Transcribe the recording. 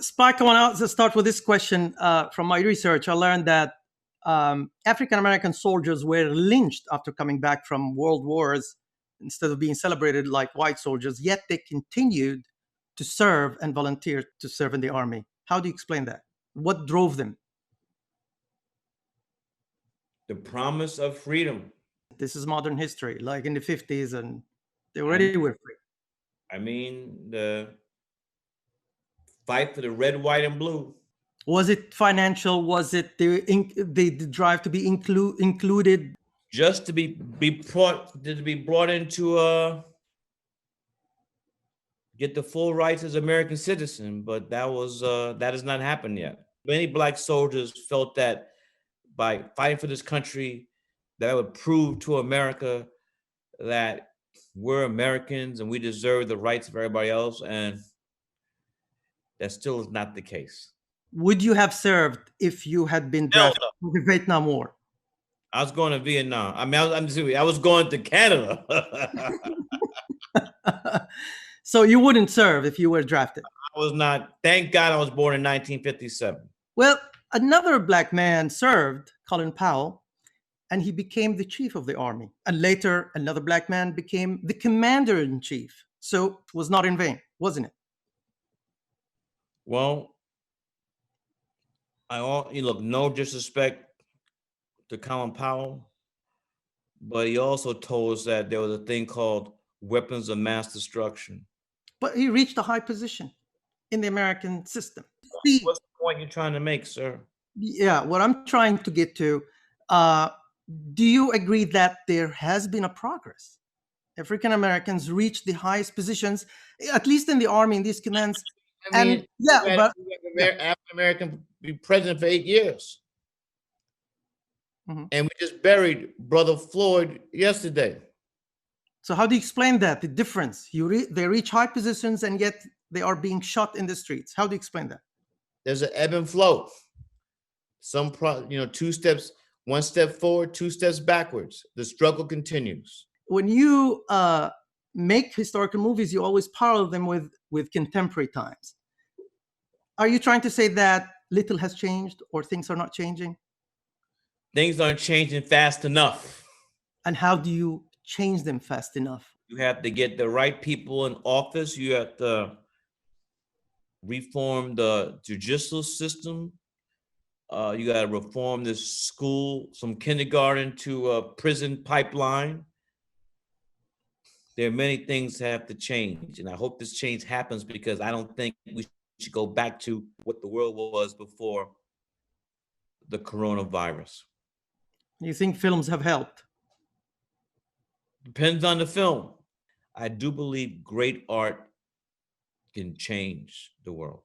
Spike, I want to start with this question. From my research, I learned that African American soldiers were lynched after coming back from world wars instead of being celebrated like white soldiers, yet they continued to serve and volunteer to serve in the army. How do you explain that? What drove them? The promise of freedom. This is modern history, like in the 50s, and they already were free. I mean, the fight for the red, white, and blue. Was it financial? Was it the drive to be included? Just to be brought into get the full rights as American citizen, but that has not happened yet. Many Black soldiers felt that by fighting for this country, that would prove to America that we're Americans and we deserve the rights of everybody else, and that still is not the case. Would you have served if you had been drafted for the Vietnam War? I was going to Vietnam. I mean, I was going to Canada. So you wouldn't serve if you were drafted? I was not. Thank God I was born in 1957. Well, another Black man served, Colin Powell, and he became the chief of the army. And later, another Black man became the commander-in-chief. So it was not in vain, wasn't it? Well, look, no disrespect to Colin Powell, but he also told us that there was a thing called weapons of mass destruction. But he reached a high position in the American system. What's the point you're trying to make, sir? Yeah, what I'm trying to get to, do you agree that there has been a progress? African Americans reached the highest positions, at least in the army, in these commands. I mean, African American be president for 8 years. Mm-hmm. And we just buried Brother Floyd yesterday. So how do you explain that, the difference? They reach high positions and yet they are being shot in the streets. How do you explain that? There's an ebb and flow. Two steps, one step forward, two steps backwards. The struggle continues. When you make historical movies, you always parallel them with contemporary times. Are you trying to say that little has changed or things are not changing? Things aren't changing fast enough. And how do you change them fast enough? You have to get the right people in office. You have to reform the judicial system. You got to reform this school, from kindergarten to a prison pipeline. There are many things that have to change. And I hope this change happens, because I don't think we should go back to what the world was before the coronavirus. You think films have helped? Depends on the film. I do believe great art can change the world.